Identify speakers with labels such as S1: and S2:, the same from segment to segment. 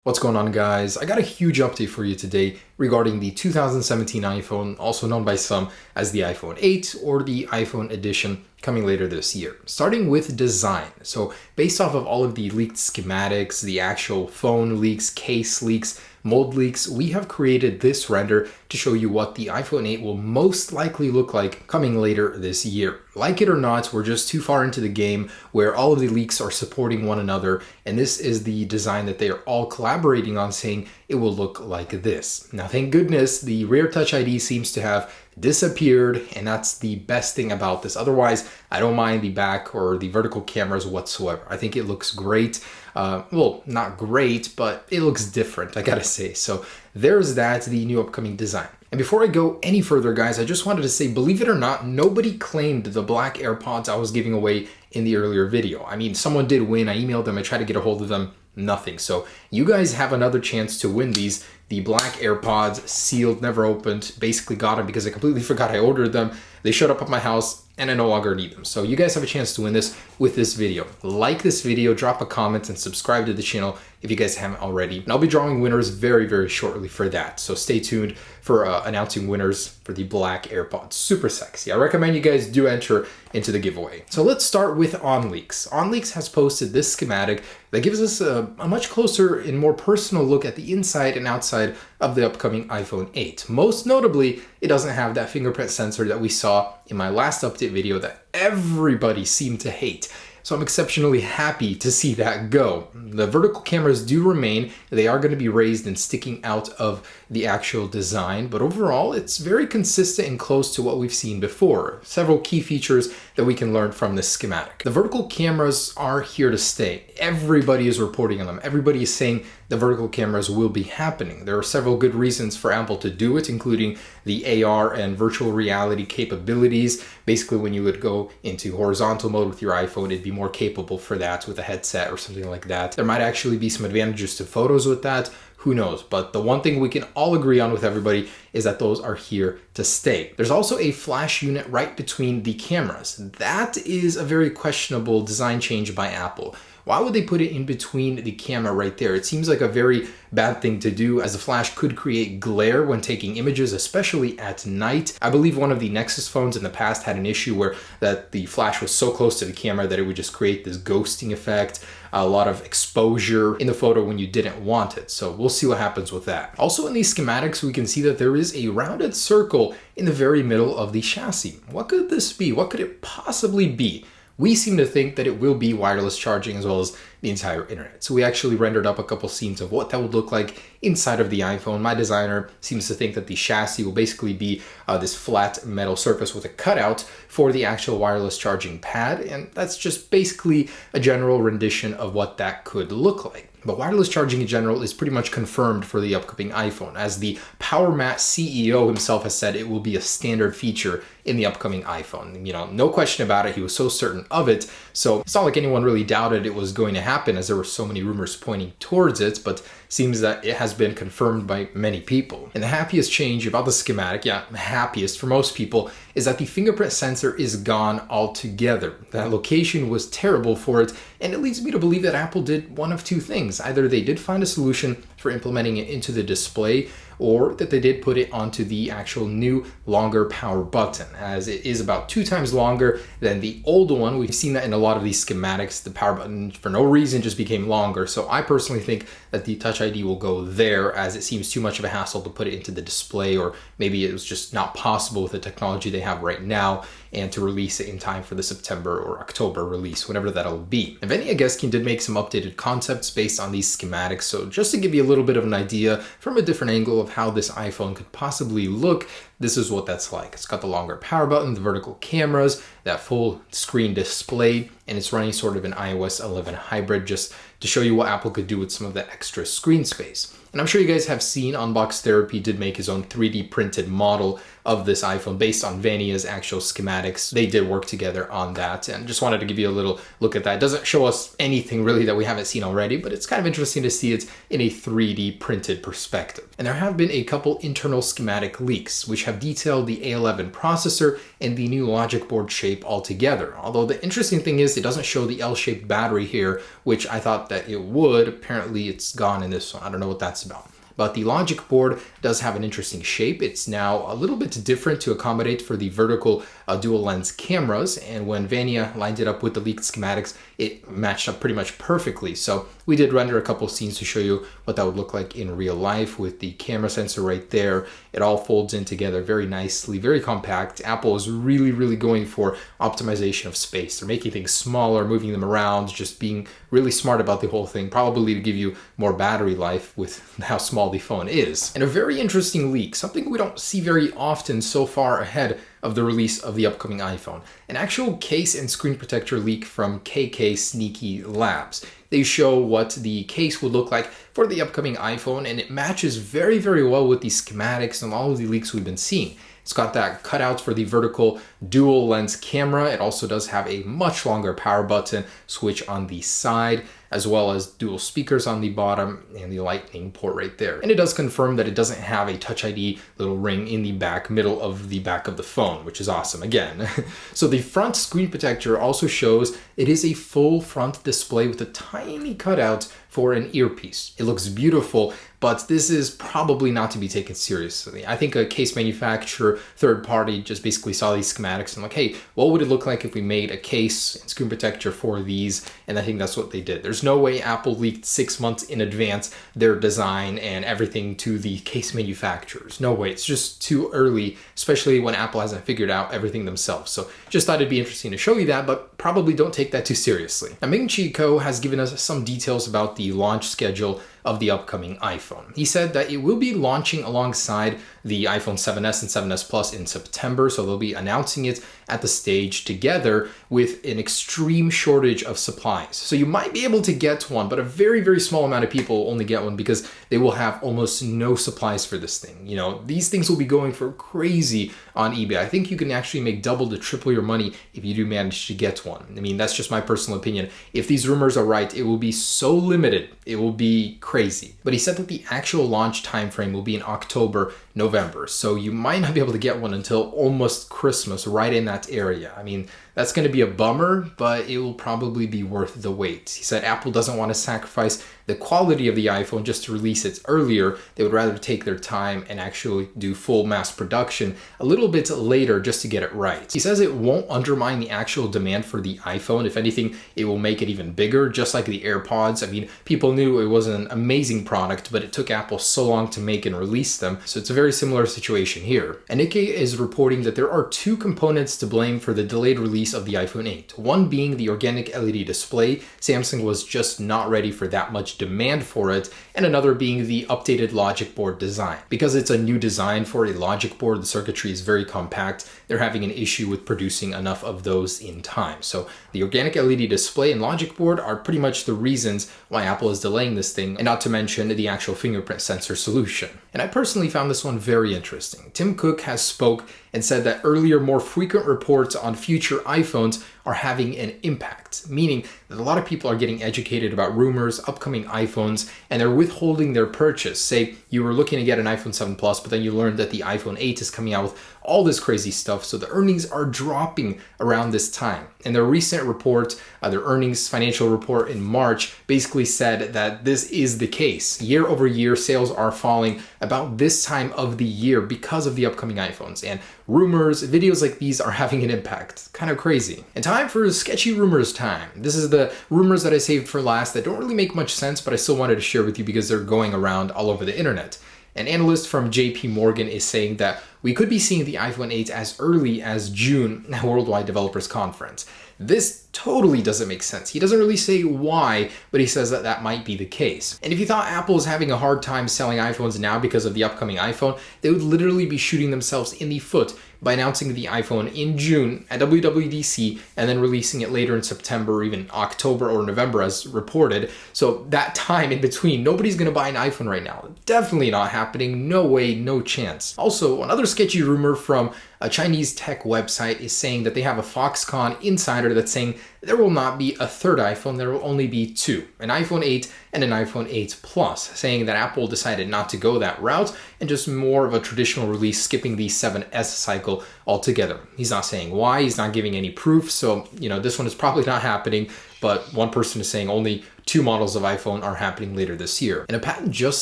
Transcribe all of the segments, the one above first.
S1: What's going on, guys? I got a huge update for you today regarding the 2017 iPhone, also known by some as the iPhone 8 or the iPhone edition, coming later this year. Starting with design. So based off of all of the leaked schematics, the actual phone leaks, case leaks, mold leaks, we have created this render to show you what the iPhone 8 will most likely look like coming later this year. Like it or not, we're just too far into the game where all of the leaks are supporting one another, and this is the design that they are all collaborating on, saying it will look like this. Now, thank goodness the rear Touch ID seems to have disappeared, and that's the best thing about this. Otherwise, I don't mind the back or the vertical cameras whatsoever. I think it looks great. Well, not great, but it looks different, I gotta say. So there's that, the new upcoming design. And before I go any further, guys, I just wanted to say, believe it or not, nobody claimed the black AirPods I was giving away in the earlier video. I mean, someone did win. I emailed them, I tried to get a hold of them, nothing. So you guys have another chance to win these. The black AirPods, sealed, never opened, basically got them because I completely forgot I ordered them. They showed up at my house and I no longer need them. So you guys have a chance to win this with this video. Like this video, drop a comment, and subscribe to the channel if you guys haven't already. And I'll be drawing winners very, very shortly for that. So stay tuned for announcing winners for the black AirPods. Super sexy. I recommend you guys do enter into the giveaway. So let's start with OnLeaks. OnLeaks has posted this schematic that gives us a much closer and more personal look at the inside and outside of the upcoming iPhone 8. Most notably, it doesn't have that fingerprint sensor that we saw in my last update video that everybody seemed to hate. So I'm exceptionally happy to see that go. The vertical cameras do remain. They are going to be raised and sticking out of the actual design, but overall it's very consistent and close to what we've seen before. Several key features that we can learn from this schematic. The vertical cameras are here to stay. Everybody is reporting on them. Everybody is saying the vertical cameras will be happening. There are several good reasons for Apple to do it, including the AR and virtual reality capabilities. Basically, when you would go into horizontal mode with your iPhone, it'd be more capable for that with a headset or something like that. There might actually be some advantages to photos with that. Who knows? But the one thing we can all agree on with everybody is that those are here to stay. There's also a flash unit right between the cameras. That is a very questionable design change by Apple. Why would they put it in between the camera right there? It seems like a very bad thing to do, as the flash could create glare when taking images, especially at night. I believe one of the Nexus phones in the past had an issue where the flash was so close to the camera that it would just create this ghosting effect, a lot of exposure in the photo when you didn't want it. So we'll see what happens with that. Also in these schematics, we can see that there is a rounded circle in the very middle of the chassis. What could this be? What could it possibly be? We seem to think that it will be wireless charging as well as the entire internet. So we actually rendered up a couple scenes of what that would look like inside of the iPhone. My designer seems to think that the chassis will basically be this flat metal surface with a cutout for the actual wireless charging pad. And that's just basically a general rendition of what that could look like. But wireless charging in general is pretty much confirmed for the upcoming iPhone, as the PowerMat CEO himself has said it will be a standard feature in the upcoming iPhone. You know, no question about it. He was so certain of it. So it's not like anyone really doubted it was going to happen, as there were so many rumors pointing towards it, but seems that it has been confirmed by many people. And the happiest change about the schematic, happiest for most people, is that the fingerprint sensor is gone altogether. That location was terrible for it, and it leads me to believe that Apple did one of two things. Either they did find a solution for implementing it into the display, or that they did put it onto the actual new longer power button, as it is about 2 times longer than the old one. We've seen that in a lot of these schematics. The power button for no reason just became longer. So I personally think that the Touch ID will go there, as it seems too much of a hassle to put it into the display, or maybe it was just not possible with the technology they have right now and to release it in time for the September or October release, whenever that'll be. Evgeny Egeskhin did make some updated concepts based on these schematics. So just to give you a little bit of an idea from a different angle of how this iPhone could possibly look, this is what that's like. It's got the longer power button, the vertical cameras, that full screen display, and it's running sort of an iOS 11 hybrid, just to show you what Apple could do with some of that extra screen space. And I'm sure you guys have seen Unbox Therapy did make his own 3D printed model of this iPhone based on Vania's actual schematics. They did work together on that, and just wanted to give you a little look at that. It doesn't show us anything really that we haven't seen already, but it's kind of interesting to see it in a 3D printed perspective. And there have been a couple internal schematic leaks, which have detailed the A11 processor and the new logic board shape shape altogether. Although the interesting thing is it doesn't show the L-shaped battery here, which I thought that it would. Apparently it's gone in this one. I don't know what that's about. But the logic board does have an interesting shape. It's now a little bit different to accommodate for the vertical dual lens cameras. And when Vania lined it up with the leaked schematics, it matched up pretty much perfectly. So we did render a couple scenes to show you what that would look like in real life with the camera sensor right there. It all folds in together very nicely, very compact. Apple is really going for optimization of space. They're making things smaller, moving them around, just being really smart about the whole thing, probably to give you more battery life with how small the phone is. And a very interesting leak, something we don't see very often so far ahead of the release of the upcoming iPhone. An actual case and screen protector leak from KK Sneaky Labs. They show what the case would look like for the upcoming iPhone, and it matches very well with the schematics and all of the leaks we've been seeing. It's got that cutout for the vertical dual lens camera. It also does have a much longer power button switch on the side, as well as dual speakers on the bottom and the lightning port right there. And it does confirm that it doesn't have a Touch ID little ring in the middle of the back of the phone, which is awesome again. So the front screen protector also shows it is a full front display with a tiny cutout for an earpiece. It looks beautiful, but this is probably not to be taken seriously. I think a case manufacturer, third party, just basically saw these schematics and like, hey, what would it look like if we made a case and screen protector for these? And I think that's what they did. There's no way Apple leaked 6 months in advance their design and everything to the case manufacturers. No way, it's just too early, especially when Apple hasn't figured out everything themselves. So just thought it'd be interesting to show you that, but probably don't take that too seriously. Now, Ming-Chi Kuo has given us some details about the launch schedule of the upcoming iPhone. He said that it will be launching alongside the iPhone 7s and 7s Plus in September, so they'll be announcing it at the stage together with an extreme shortage of supplies. So you might be able to get one, but a very small amount of people will only get one because they will have almost no supplies for this thing. You know, these things will be going for crazy on eBay. I think you can actually make double to triple your money if you do manage to get one. I mean, that's just my personal opinion. If these rumors are right, it will be so limited, it will be crazy. But he said that the actual launch timeframe will be in October, November. So you might not be able to get one until almost Christmas, right in that area. I mean, that's going to be a bummer, but it will probably be worth the wait. He said Apple doesn't want to sacrifice the quality of the iPhone just to release it earlier. They would rather take their time and actually do full mass production a little bit later just to get it right. He says it won't undermine the actual demand for the iPhone. If anything, it will make it even bigger, just like the AirPods. I mean, people knew it was an amazing product, but it took Apple so long to make and release them. So it's a very similar situation here. And Nikkei is reporting that there are two components to blame for the delayed release of the iPhone 8. One being the organic LED display. Samsung was just not ready for that much demand for it, and another being the updated logic board design. Because it's a new design for a logic board, the circuitry is very compact, they're having an issue with producing enough of those in time. So the organic LED display and logic board are pretty much the reasons why Apple is delaying this thing, and not to mention the actual fingerprint sensor solution. And I personally found this one very interesting. Tim Cook has spoke and said that earlier, more frequent reports on future iPhones are having an impact, meaning that a lot of people are getting educated about rumors, upcoming iPhones, and they're withholding their purchase. Say you were looking to get an iPhone 7 Plus, but then you learned that the iPhone 8 is coming out with all this crazy stuff, so the earnings are dropping around this time. And their recent report, their earnings financial report in March, basically said that this is the case. Year over year, sales are falling about this time of the year because of the upcoming iPhones. And rumors, videos like these are having an impact. Kind of crazy. And time for sketchy rumors time. This is the rumors that I saved for last that don't really make much sense, but I still wanted to share with you because they're going around all over the internet. An analyst from JP Morgan is saying that we could be seeing the iPhone 8 as early as June at Worldwide Developers Conference. This totally doesn't make sense. He doesn't really say why, but he says that that might be the case. And if you thought Apple is having a hard time selling iPhones now because of the upcoming iPhone, they would literally be shooting themselves in the foot by announcing the iPhone in June at WWDC and then releasing it later in September or even October or November as reported. So that time in between, nobody's going to buy an iPhone right now. Definitely not happening. No way, no chance. Also, another sketchy rumor from a Chinese tech website is saying that they have a Foxconn insider that's saying there will not be a third iPhone, there will only be two, an iPhone 8 and an iPhone 8 Plus, saying that Apple decided not to go that route and just more of a traditional release, skipping the 7S cycle altogether. He's not saying why, he's not giving any proof, so this one is probably not happening, but one person is saying only two models of iPhone are happening later this year. And a patent just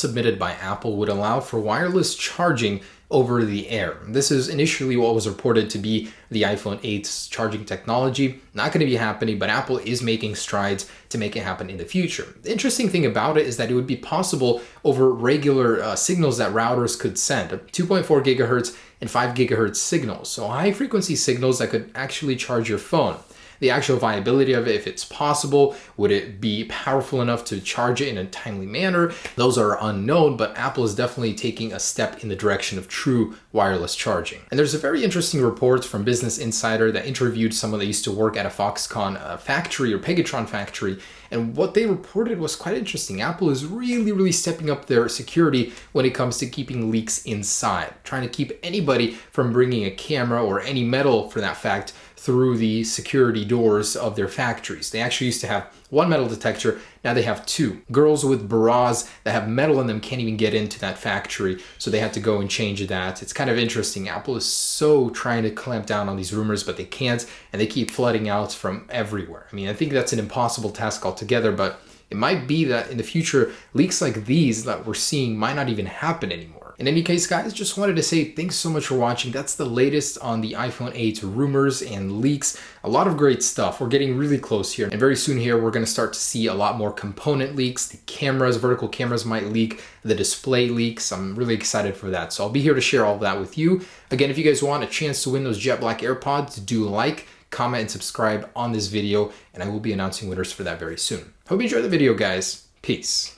S1: submitted by Apple would allow for wireless charging over the air. This is initially what was reported to be the iPhone 8's charging technology. Not going to be happening, but Apple is making strides to make it happen in the future. The interesting thing about it is that it would be possible over regular signals that routers could send, 2.4 gigahertz and 5 gigahertz signals. So high frequency signals that could actually charge your phone. The actual viability of it, if it's possible, would it be powerful enough to charge it in a timely manner? Those are unknown, but Apple is definitely taking a step in the direction of true wireless charging. And there's a very interesting report from Business Insider that interviewed someone that used to work at a Foxconn factory or Pegatron factory. And what they reported was quite interesting. Apple is really stepping up their security when it comes to keeping leaks inside, trying to keep anybody from bringing a camera or any metal, for that fact, through the security doors of their factories. They actually used to have one metal detector, now they have two. Girls with bras that have metal in them can't even get into that factory, so they had to go and change that. It's kind of interesting. Apple is so trying to clamp down on these rumors, but they can't, and they keep flooding out from everywhere. I mean, I think that's an impossible task altogether, but it might be that in the future, leaks like these that we're seeing might not even happen anymore. In any case, guys, just wanted to say thanks so much for watching. That's the latest on the iPhone 8 rumors and leaks. A lot of great stuff. We're getting really close here. And very soon here, we're going to start to see a lot more component leaks. The cameras, vertical cameras might leak, the display leaks. I'm really excited for that. So I'll be here to share all of that with you. Again, if you guys want a chance to win those Jet Black AirPods, do like, comment, and subscribe on this video, and I will be announcing winners for that very soon. Hope you enjoyed the video, guys. Peace.